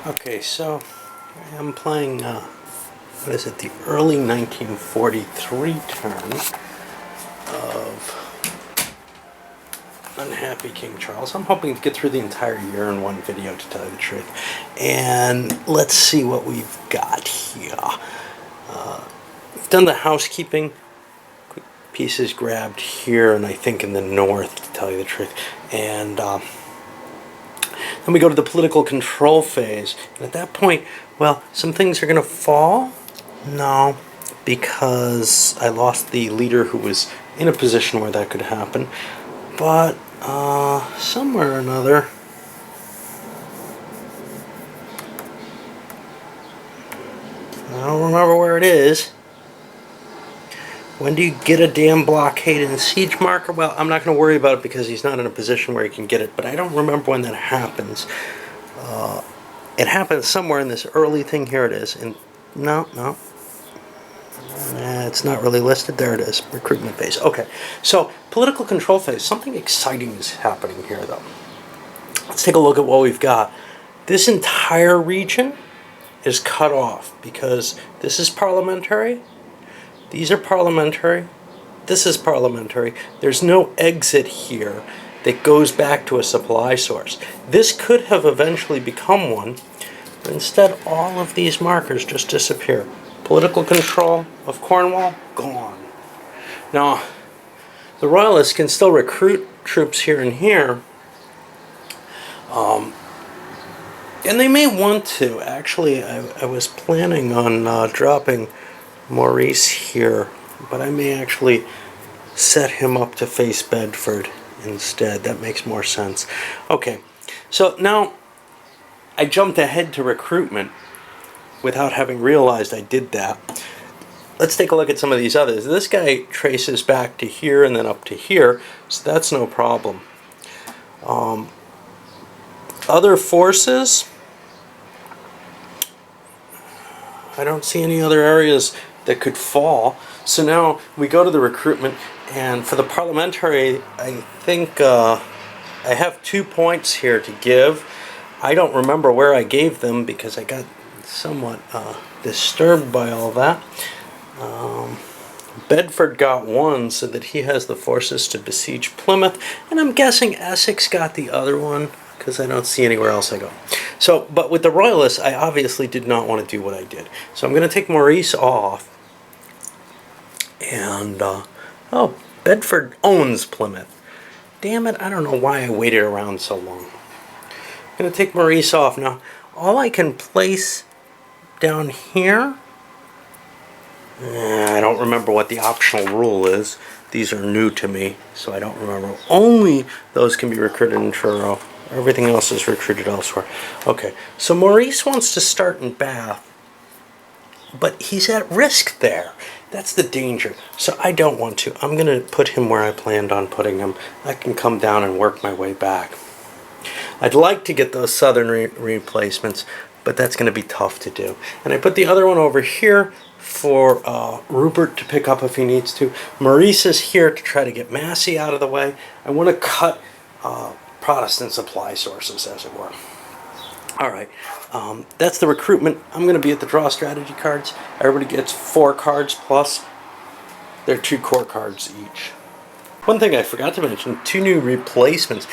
Okay, so I'm playing, what is it, the early 1943 turn of Unhappy King Charles. I'm hoping to get through the entire year in one video, to tell you the truth. And let's see what we've got here. We've done the housekeeping. Quick pieces grabbed here, and I think in the north, to tell you the truth. And then we go to the political control phase. And at that point, well, some things are going to fall. No, because I lost the leader who was in a position where that could happen. But somewhere or another, I don't remember where it is. When do you get a damn blockade and siege marker? Well, I'm not going to worry about it because he's not in a position where he can get it, but I don't remember when that happens. It happens somewhere in this early thing. Here it is. And no. It's not really listed. There it is. Recruitment phase. Okay. So, political control phase. Something exciting is happening here, though. Let's take a look at what we've got. This entire region is cut off because this is parliamentary. These are parliamentary. This is parliamentary. There's no exit here that goes back to a supply source. This could have eventually become one, but instead all of these markers just disappear. Political control of Cornwall, gone. Now, the Royalists can still recruit troops here and here, and they may want to. Actually, I was planning on dropping Maurice here, but I may actually set him up to face Bedford instead. That makes more sense. Okay, so now I jumped ahead to recruitment without having realized I did that. Let's take a look at some of these others. This guy traces back to here and then up to here, so that's no problem. Other forces, I don't see any other areas that could fall. So now we go to the recruitment, and for the parliamentary, I think I have 2 points here to give. I don't remember where I gave them because I got somewhat disturbed by all that. Bedford got 1 so that he has the forces to besiege Plymouth, and I'm guessing Essex got the other one because I don't see anywhere else I go. So, but with the Royalists, I obviously did not want to do what I did. So I'm going to take Maurice off. And, oh, Bedford owns Plymouth. Damn it, I don't know why I waited around so long. I'm going to take Maurice off. Now, all I can place down here, I don't remember what the optional rule is. These are new to me, so I don't remember. Only those can be recruited in Truro. Everything else is recruited elsewhere. Okay, so Maurice wants to start in Bath, but he's at risk there. That's the danger. So I don't want to. I'm going to put him where I planned on putting him. I can come down and work my way back. I'd like to get those southern replacements, but that's going to be tough to do. And I put the other one over here for Rupert to pick up if he needs to. Maurice is here to try to get Massey out of the way. I want to cut Protestant supply sources, as it were. All right, that's the recruitment. I'm going to be at the draw strategy cards. Everybody gets 4 cards plus. They're 2 core cards each. One thing I forgot to mention, 2 new replacements.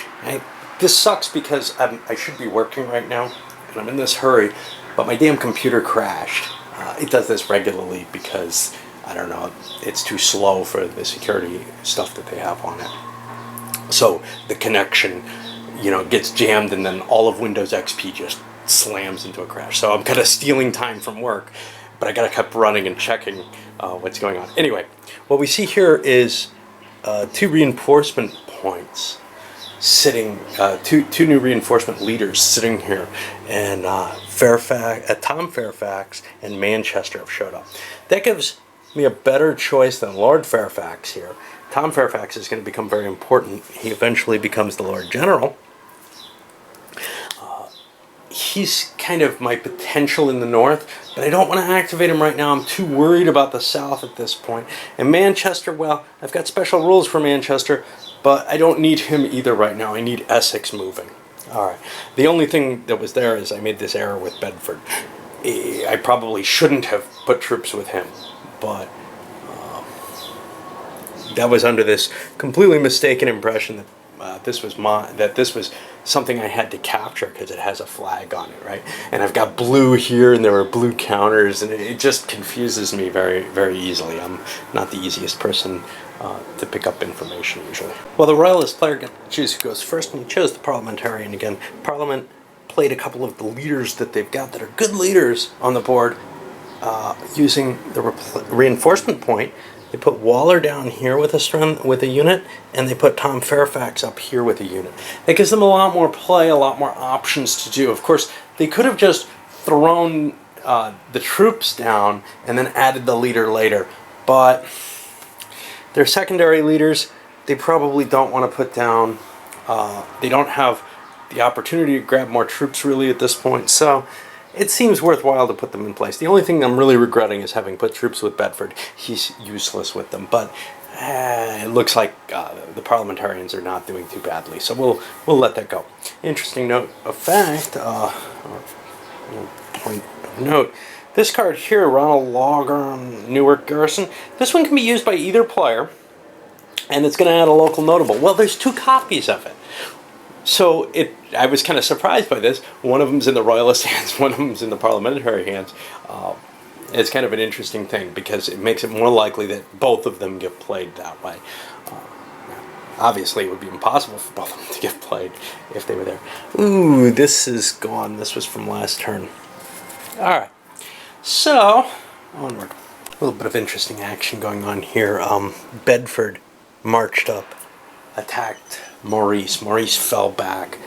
This sucks because I should be working right now, and I'm in this hurry, but my damn computer crashed. It does this regularly because, I don't know, it's too slow for the security stuff that they have on it. So the connection, gets jammed, and then all of Windows XP just slams into a crash. So I'm kind of stealing time from work, but I gotta keep running and checking what's going on. Anyway, what we see here is 2 reinforcement points sitting, two new reinforcement leaders sitting here, and Tom Fairfax and Manchester have showed up. That gives me a better choice than Lord Fairfax here. Tom Fairfax is going to become very important. He eventually becomes the Lord General. He's kind of my potential in the north, but I don't want to activate him right now. I'm too worried about the south at this point. And Manchester, well, I've got special rules for Manchester, but I don't need him either right now. I need Essex moving. All right. The only thing that was there is I made this error with Bedford. I probably shouldn't have put troops with him, but that was under this completely mistaken impression that this was something I had to capture because it has a flag on it, right? And I've got blue here, and there were blue counters, and it just confuses me very, very easily. I'm not the easiest person to pick up information usually. Well, the Royalist player gets to choose who goes first, and he chose the Parliamentarian again. Parliament played a couple of the leaders that they've got that are good leaders on the board using the reinforcement point. They put Waller down here with a unit, and they put Tom Fairfax up here with a unit. That gives them a lot more play, a lot more options to do. Of course, they could have just thrown the troops down and then added the leader later, but they're secondary leaders. They probably don't want to put down. They don't have the opportunity to grab more troops really at this point, so it seems worthwhile to put them in place. The only thing I'm really regretting is having put troops with Bedford. He's useless with them, but it looks like the Parliamentarians are not doing too badly, so we'll let that go. Interesting note of fact, point of note, this card here, Ronald Logger on Newark Garrison, this one can be used by either player, and it's going to add a local notable. Well, there's 2 copies of it. So I was kind of surprised by this. One of them's in the Royalist hands, one of them's in the Parliamentary hands. It's kind of an interesting thing because it makes it more likely that both of them get played that way. Obviously, it would be impossible for both of them to get played if they were there. Ooh, this is gone. This was from last turn. All right. So, onward. A little bit of interesting action going on here. Bedford marched up, attacked Maurice. Maurice fell back,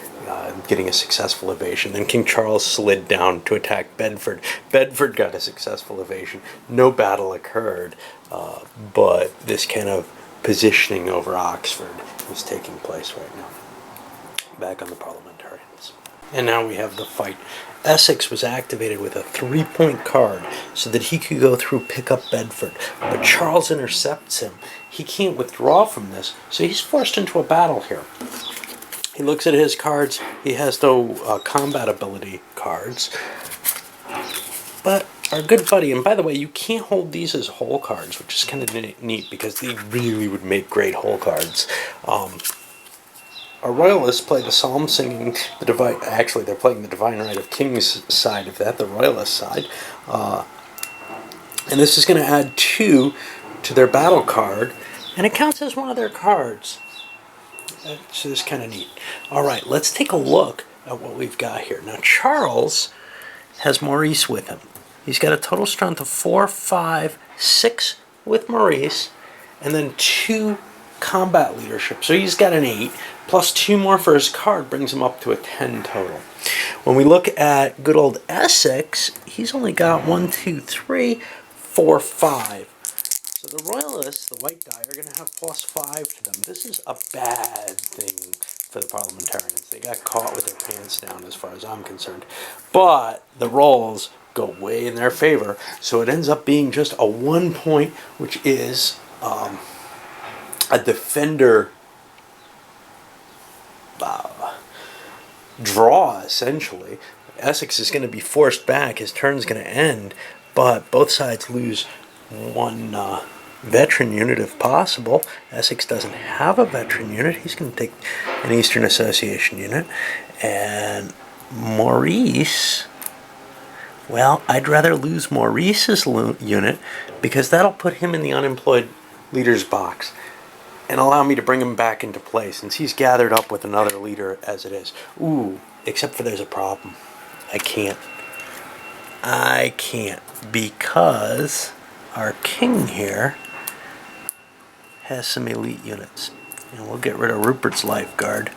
getting a successful evasion. Then King Charles slid down to attack Bedford. Bedford got a successful evasion. No battle occurred, but this kind of positioning over Oxford is taking place right now. Back on the Parliamentarians. And now we have the fight. Essex was activated with a 3-point card so that he could go through pick up Bedford, but Charles intercepts him. He can't withdraw from this, so he's forced into a battle here. He looks at his cards. He has no combat ability cards, but our good buddy, and by the way, you can't hold these as whole cards, which is kind of neat because they really would make great whole cards. Our Royalists play the psalm singing, actually they're playing the Divine Right of Kings side of that, the Royalist side. And this is going to add 2 to their battle card, and it counts as one of their cards. That's just kind of neat. All right, let's take a look at what we've got here. Now, Charles has Maurice with him. He's got a total strength of 4, 5, 6 with Maurice, and then 2 combat leadership. So he's got an 8, plus 2 more for his card brings him up to a 10 total. When we look at good old Essex, he's only got 1, 2, 3, 4, 5. So the Royalists, the white die, are going to have plus 5 to them. This is a bad thing for the Parliamentarians. They got caught with their pants down as far as I'm concerned. But the rolls go way in their favor, so it ends up being just a 1 point, which is a defender draw, essentially. Essex is going to be forced back. His turn's going to end, but both sides lose 1 veteran unit if possible. Essex doesn't have a veteran unit. He's going to take an Eastern Association unit. And Maurice, well, I'd rather lose Maurice's unit because that'll put him in the unemployed leader's box and allow me to bring him back into play since he's gathered up with another leader as it is. Ooh, except for there's a problem. I can't because our king here has some elite units. And we'll get rid of Rupert's lifeguard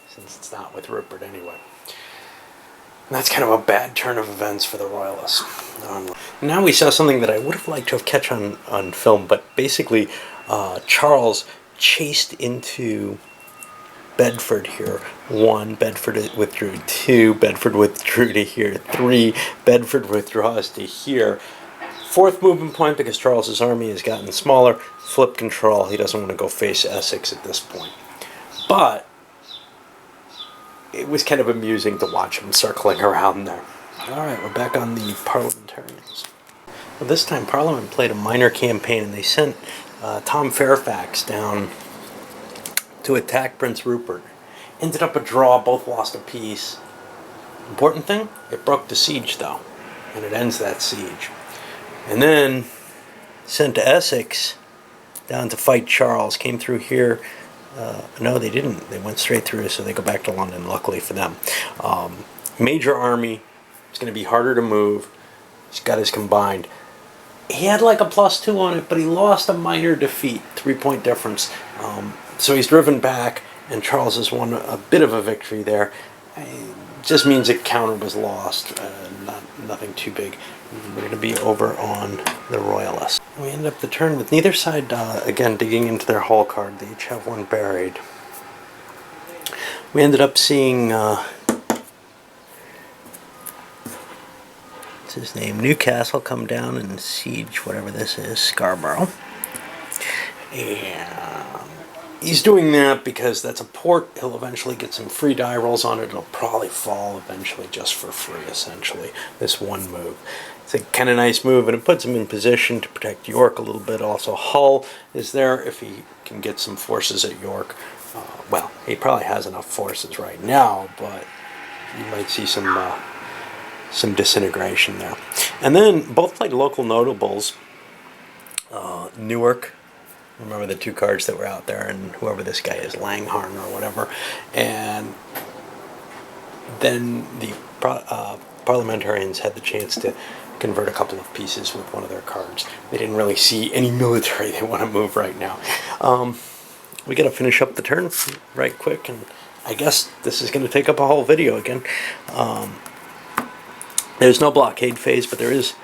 since it's not with Rupert anyway. And that's kind of a bad turn of events for the Royalists. Now we saw something that I would have liked to have catch on film, but basically Charles chased into Bedford here. 1, Bedford withdrew. 2, Bedford withdrew to here. 3, Bedford withdraws to here. 4th movement point because Charles's army has gotten smaller. Flip control. He doesn't want to go face Essex at this point. But it was kind of amusing to watch them circling around there. All right, we're back on the Parliamentarians. Well, this time Parliament played a minor campaign, and they sent Tom Fairfax down to attack Prince Rupert. Ended up a draw, both lost a piece. Important thing, it broke the siege though, and it ends that siege. And then sent to Essex down to fight Charles, came through here. No, they didn't. They went straight through, so they go back to London, luckily for them. Major army. It's going to be harder to move. He's got his combined. He had like a +2 on it, but he lost a minor defeat, 3-point difference. So he's driven back, and Charles has won a bit of a victory there. It just means a counter was lost, nothing too big. We're going to be over on the Royalists. We end up the turn with neither side, again, digging into their hull card. They each have one buried. We ended up seeing, what's his name, Newcastle come down and siege whatever this is, Scarborough. And he's doing that because that's a port. He'll eventually get some free die rolls on it. It'll probably fall eventually just for free, essentially, this one move. It's a kind of nice move, and it puts him in position to protect York a little bit. Also, Hull is there if he can get some forces at York. Well, he probably has enough forces right now, but you might see some disintegration there. And then both played local notables. Newark, remember the two cards that were out there, and whoever this guy is, Langhorne or whatever. And then the Parliamentarians had the chance to convert a couple of pieces with one of their cards. They didn't really see any military they want to move right now. We got to finish up the turn right quick, and I guess this is going to take up a whole video again. There's no blockade phase, but there is,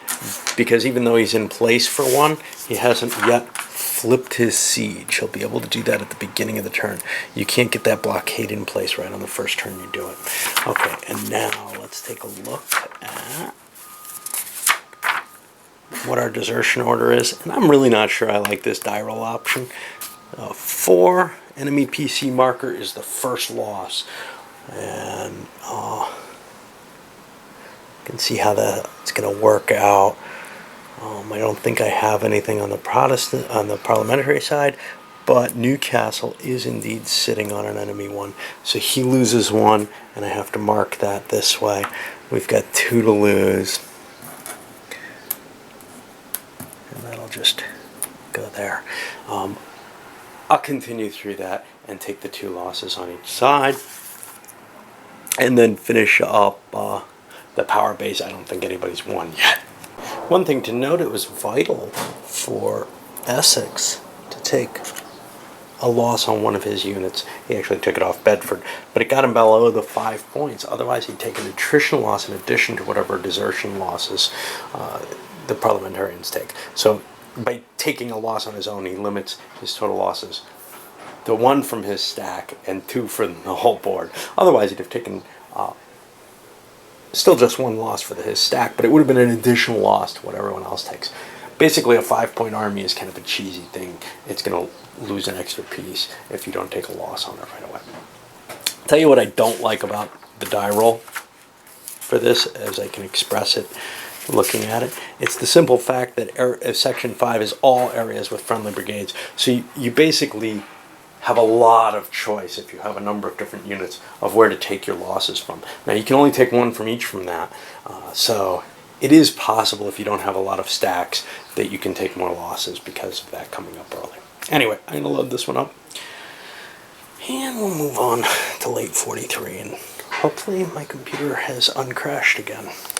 because even though he's in place for one, he hasn't yet flipped his siege. He'll be able to do that at the beginning of the turn. You can't get that blockade in place right on the first turn you do it. Okay, and now let's take a look at what our desertion order is. And I'm really not sure I like this die roll option. 4 enemy PC marker is the first loss. And you can see how that's going to work out. I don't think I have anything on the parliamentary side, but Newcastle is indeed sitting on an enemy one. So he loses 1, and I have to mark that this way. We've got 2 to lose. And that'll just go there. I'll continue through that and take the 2 losses on each side. And then finish up the power base. I don't think anybody's won yet. One thing to note, it was vital for Essex to take a loss on one of his units. He actually took it off Bedford, but it got him below the 5 points. Otherwise, he'd take an attrition loss in addition to whatever desertion losses the Parliamentarians take. So by taking a loss on his own, he limits his total losses to 1 from his stack and 2 from the whole board. Otherwise, he'd have taken still just 1 loss for his stack, but it would have been an additional loss to what everyone else takes. Basically, a 5-point army is kind of a cheesy thing. It's going to lose an extra piece if you don't take a loss on it right away. I'll tell you what I don't like about the die roll for this, as I can express it looking at it. It's the simple fact that Section 5 is all areas with friendly brigades. So you basically have a lot of choice if you have a number of different units of where to take your losses from. Now you can only take 1 from each from that, so it is possible if you don't have a lot of stacks that you can take more losses because of that coming up early. Anyway, I'm going to load this one up, and we'll move on to late 43, and hopefully my computer has uncrashed again.